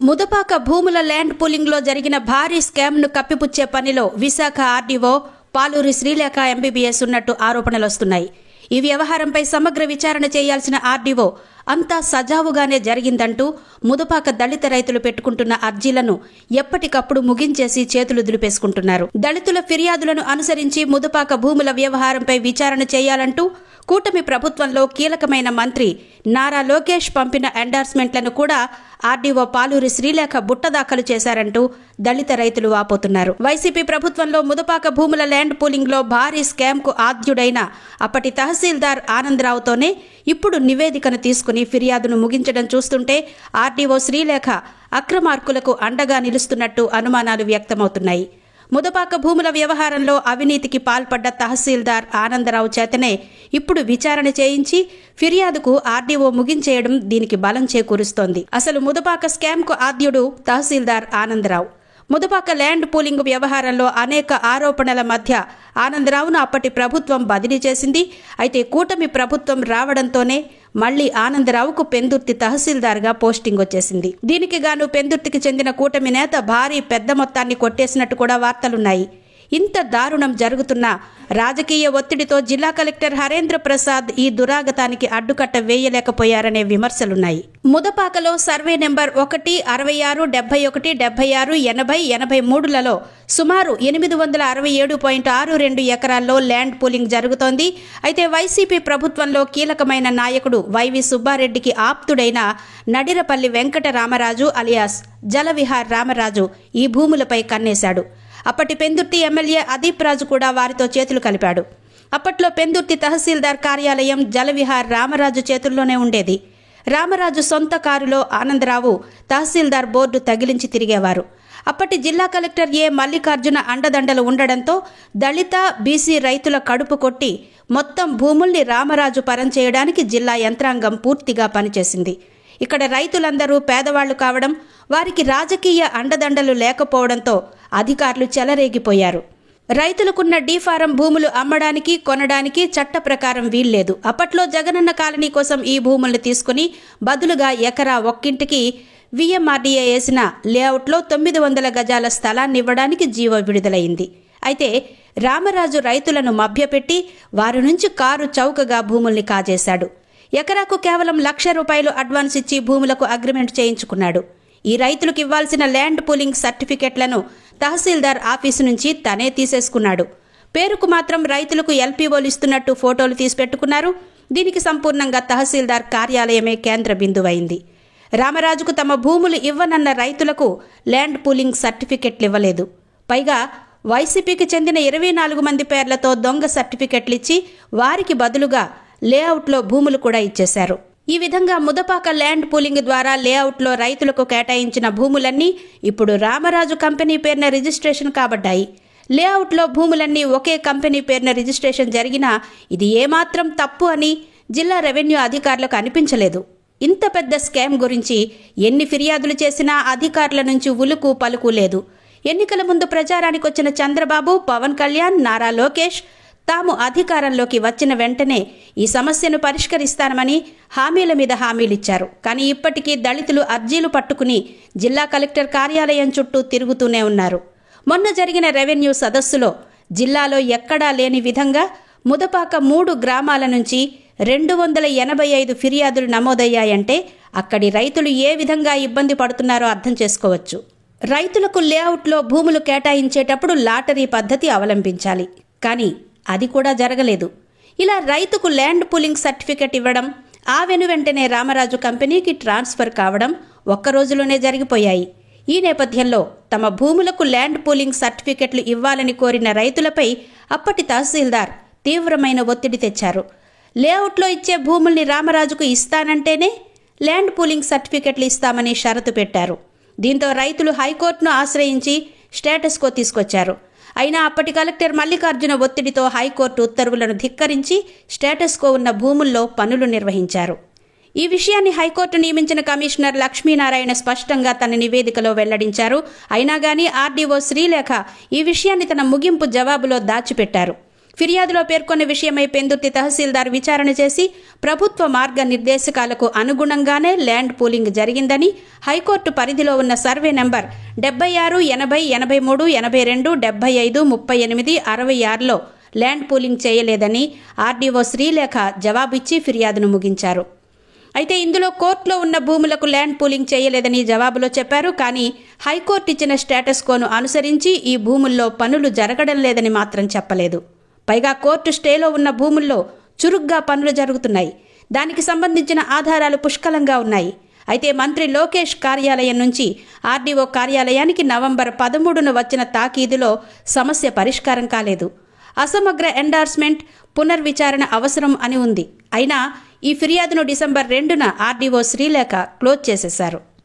ముదపాక భూముల ల్యాండ్ పూలింగ్లో జరిగిన భారీ స్కామ్ను కప్పిపుచ్చే పనిలో విశాఖ ఆర్డీఓ పాలూరి శ్రీలేఖ ఎంబీబీఎస్ ఉన్నట్టు ఆరోపణలు వస్తున్నాయి. ఈ వ్యవహారంపై సమగ్ర విచారణ చేయాల్సిన ఆర్డీఓ అంతా సజావుగానే జరిగిందంటూ ముదపాక దళిత రైతులు పెట్టుకుంటున్న అర్జీలను ఎప్పటికప్పుడు ముగించేసి చేతులు దులిపేసుకుంటున్నారు. దళితుల ఫిర్యాదులను అనుసరించి ముదపాక భూముల వ్యవహారంపై విచారణ చేయాలంటూ కూటమి ప్రభుత్వంలో కీలకమైన మంత్రి నారా లోకేష్ పంపిన ఎండార్స్మెంట్లను కూడా ఆర్డీఓ పాలూరి శ్రీలేఖ బుట్టదాఖలు చేశారంటూ దళిత రైతులు వాపోతున్నారు. వైసీపీ ప్రభుత్వంలో ముదపాక భూముల ల్యాండ్ పూలింగ్లో భారీ స్కామ్కు ఆద్యుడైన అప్పటి తహసీల్దార్ ఆనందరావుతోనే ఇప్పుడు నివేదికను తీసుకుని ఫిర్యాదును ముగించడం చూస్తుంటే ఆర్డీఓ శ్రీలేఖ అక్రమార్కులకు అండగా నిలుస్తున్నట్టు అనుమానాలు వ్యక్తమవుతున్నాయి. ముదపాక భూముల వ్యవహారంలో అవినీతికి పాల్పడ్డ తహసీల్దార్ ఆనందరావు చేతనే ఇప్పుడు విచారణ చేయించి ఫిర్యాదుకు ఆర్డీఓ ముగించేయడం దీనికి బలం చేకూరుస్తోంది. అసలు ముదపాక స్కామ్కు ఆద్యుడు తహసీల్దార్ ఆనందరావు. ముదపాక ల్యాండ్ పూలింగ్ వ్యవహారంలో అనేక ఆరోపణల మధ్య ఆనందరావును అప్పటి ప్రభుత్వం బదిలీ చేసింది. అయితే కూటమి ప్రభుత్వం రావడంతోనే మళ్లీ ఆనందరావుకు పెందుర్తి తహసీల్దార్గా పోస్టింగ్ వచ్చేసింది. దీనికి గాను పెందుర్తికి చెందిన కూటమి నేత భారీ పెద్ద మొత్తాన్ని కొట్టేసినట్టు కూడా వార్తలున్నాయి. ఇంత దారుణం జరుగుతున్న రాజకీయ ఒత్తిడితో జిల్లా కలెక్టర్ హరేంద్ర ప్రసాద్ ఈ దురాగతానికి అడ్డుకట్ట వేయలేకపోయారనే విమర్శలున్నాయి. ముదపాకలో సర్వే నెంబర్ 1, 66, 71, 76, 80, 83లలో సుమారు 867.62 ఎకరాల్లో ల్యాండ్ పూలింగ్ జరుగుతోంది. అయితే వైసీపీ ప్రభుత్వంలో కీలకమైన నాయకుడు వైవి సుబ్బారెడ్డికి ఆప్తుడైన నడిరపల్లి వెంకట రామరాజు అలియాస్ జలవిహార్ రామరాజు ఈ భూములపై కన్నేశాడు. అప్పటి పెందుర్తి ఎమ్మెల్యే అదీప్ రాజు కూడా వారితో చేతులు కలిపాడు. అప్పట్లో పెందుర్తి తహసీల్దార్ కార్యాలయం జలవిహార్ రామరాజు చేతుల్లోనే ఉండేది. రామరాజు సొంత కారులో ఆనందరావు తహసీల్దార్ బోర్డు తగిలించి తిరిగేవారు. అప్పటి జిల్లా కలెక్టర్ ఏ మల్లికార్జున అండదండలు ఉండడంతో దళిత బీసీ రైతుల కడుపు కొట్టి మొత్తం భూముల్ని రామరాజు పరం చేయడానికి జిల్లా యంత్రాంగం పూర్తిగా పనిచేసింది. ఇక్కడ రైతులందరూ పేదవాళ్లు కావడం, వారికి రాజకీయ అండదండలు లేకపోవడంతో అధికారులు చెలరేగిపోయారు. రైతులకున్న డీఫారం భూములు అమ్మడానికి కొనడానికి చట్ట ప్రకారం వీల్లేదు. అప్పట్లో జగనన్న కాలనీ కోసం ఈ భూముల్ని తీసుకుని బదులుగా ఎకరా ఒక్కింటికి వీఎంఆర్డీఏ వేసిన లేఅవుట్లో 900 గజాల స్థలాన్ని ఇవ్వడానికి జీవో విడుదలైంది. అయితే రామరాజు రైతులను మభ్యపెట్టి వారి నుంచి కారు చౌకగా భూముల్ని కాజేశాడు. ఎకరాకు కేవలం ₹1,00,000 అడ్వాన్స్ ఇచ్చి భూములకు అగ్రిమెంట్ చేయించుకున్నాడు. ఈ రైతులకు ఇవ్వాల్సిన ల్యాండ్ పూలింగ్ సర్టిఫికెట్లను తహసీల్దార్ ఆఫీసు నుంచి తనే తీసేసుకున్నాడు. పేరుకు మాత్రం రైతులకు ఎల్పీఓలు ఇస్తున్నట్టు ఫోటోలు తీసి పెట్టుకున్నారు. దీనికి సంపూర్ణంగా తహసీల్దార్ కార్యాలయమే కేంద్ర బిందువైంది. రామరాజుకు తమ భూములు ఇవ్వనన్న రైతులకు ల్యాండ్ పూలింగ్ సర్టిఫికెట్లు ఇవ్వలేదు. పైగా వైసీపీకి చెందిన 24 మంది పేర్లతో దొంగ సర్టిఫికెట్లు ఇచ్చి వారికి బదులుగా లేఅవుట్లో భూములు కూడా ఇచ్చేశారు. ఈ విధంగా ముదపాక ల్యాండ్ పూలింగ్ ద్వారా లేఅవుట్లో రైతులకు కేటాయించిన భూములన్నీ ఇప్పుడు రామరాజు కంపెనీ పేరున రిజిస్ట్రేషన్ కాబడ్డాయి. లేఅవుట్లో భూములన్నీ ఒకే కంపెనీ పేరున రిజిస్ట్రేషన్ జరిగినా ఇది ఏమాత్రం తప్పు అని జిల్లా రెవెన్యూ అధికారులకు అనిపించలేదు. ఇంత పెద్ద స్కామ్ గురించి ఎన్ని ఫిర్యాదులు చేసినా అధికారుల నుంచి ఉలుకు పలుకు లేదు. ఎన్నికల ముందు ప్రచారానికి వచ్చిన చంద్రబాబు, పవన్ కళ్యాణ్, నారా లోకేష్ తాము అధికారంలోకి వచ్చిన వెంటనే ఈ సమస్యను పరిష్కరిస్తామని హామీల మీద హామీలిచ్చారు. కానీ ఇప్పటికీ దళితులు అర్జీలు పట్టుకుని జిల్లా కలెక్టర్ కార్యాలయం చుట్టూ తిరుగుతూనే ఉన్నారు. మొన్న జరిగిన రెవెన్యూ సదస్సులో జిల్లాలో ఎక్కడా లేని విధంగా ముదపాక 3 గ్రామాల నుంచి 285 ఫిర్యాదులు నమోదయ్యాయంటే అక్కడి రైతులు ఏ విధంగా ఇబ్బంది పడుతున్నారో అర్థం చేసుకోవచ్చు. రైతులకు లేఅవుట్లో భూములు కేటాయించేటప్పుడు లాటరీ పద్ధతి అవలంబించాలి. కానీ అది కూడా జరగలేదు. ఇలా రైతుకు ల్యాండ్ పూలింగ్ సర్టిఫికెట్ ఇవ్వడం, ఆ వెనువెంటనే రామరాజు కంపెనీకి ట్రాన్స్ఫర్ కావడం ఒక్క రోజులోనే జరిగిపోయాయి. ఈ నేపథ్యంలో తమ భూములకు ల్యాండ్ పూలింగ్ సర్టిఫికెట్లు ఇవ్వాలని కోరిన రైతులపై అప్పటి తహసీల్దార్ తీవ్రమైన ఒత్తిడి తెచ్చారు. లేఅవుట్లో ఇచ్చే భూముల్ని రామరాజుకు ఇస్తానంటేనే ల్యాండ్ పూలింగ్ సర్టిఫికెట్లు ఇస్తామని షరతు పెట్టారు. దీంతో రైతులు హైకోర్టును ఆశ్రయించి స్టేటస్ కో తీసుకొచ్చారు. అయినా అప్పటి కలెక్టర్ మల్లికార్జున ఒత్తిడితో హైకోర్టు ఉత్తర్వులను ధిక్కరించి స్టేటస్ కో ఉన్న భూముల్లో పనులు నిర్వహించారు. ఈ విషయాన్ని హైకోర్టు నియమించిన కమిషనర్ లక్ష్మీనారాయణ స్పష్టంగా తన నివేదికలో వెల్లడించారు. అయినా గానీ ఆర్డీఓ శ్రీలేఖ ఈ విషయాన్ని తన ముగింపు జవాబులో దాచిపెట్టారు. ఫిర్యాదులో పేర్కొన్న విషయమై పెందుర్తి తహసీల్దార్ విచారణ చేసి ప్రభుత్వ మార్గ నిర్దేశకాలకు అనుగుణంగానే ల్యాండ్ పూలింగ్ జరిగిందని, హైకోర్టు పరిధిలో ఉన్న సర్వే నంబర్ 76, 80, 83, 82, 75, 38, 66లో ల్యాండ్ పూలింగ్ చేయలేదని ఆర్డీఓ శ్రీలేఖ జవాబిచ్చి ఫిర్యాదును ముగించారు. అయితే ఇందులో కోర్టులో ఉన్న భూములకు ల్యాండ్ పూలింగ్ చేయలేదని జవాబులో చెప్పారు. కానీ హైకోర్టు ఇచ్చిన స్టేటస్ కోను అనుసరించి ఈ భూముల్లో పనులు జరగడం లేదని మాత్రం చెప్పలేదు. పైగా కోర్టు స్టేలో ఉన్న భూముల్లో చురుగ్గా పనులు జరుగుతున్నాయి. దానికి సంబంధించిన ఆధారాలు పుష్కలంగా ఉన్నాయి. అయితే మంత్రి లోకేష్ కార్యాలయం నుంచి ఆర్డీఓ కార్యాలయానికి నవంబర్ 13న వచ్చిన తాకీదులో సమస్య పరిష్కారం కాలేదు. అసమగ్ర ఎండార్స్మెంట్, పునర్విచారణ అవసరం అని ఉంది. అయినా ఈ ఫిర్యాదును డిసెంబర్ 2న ఆర్డీఓ శ్రీలేఖ క్లోజ్ చేసేశారు.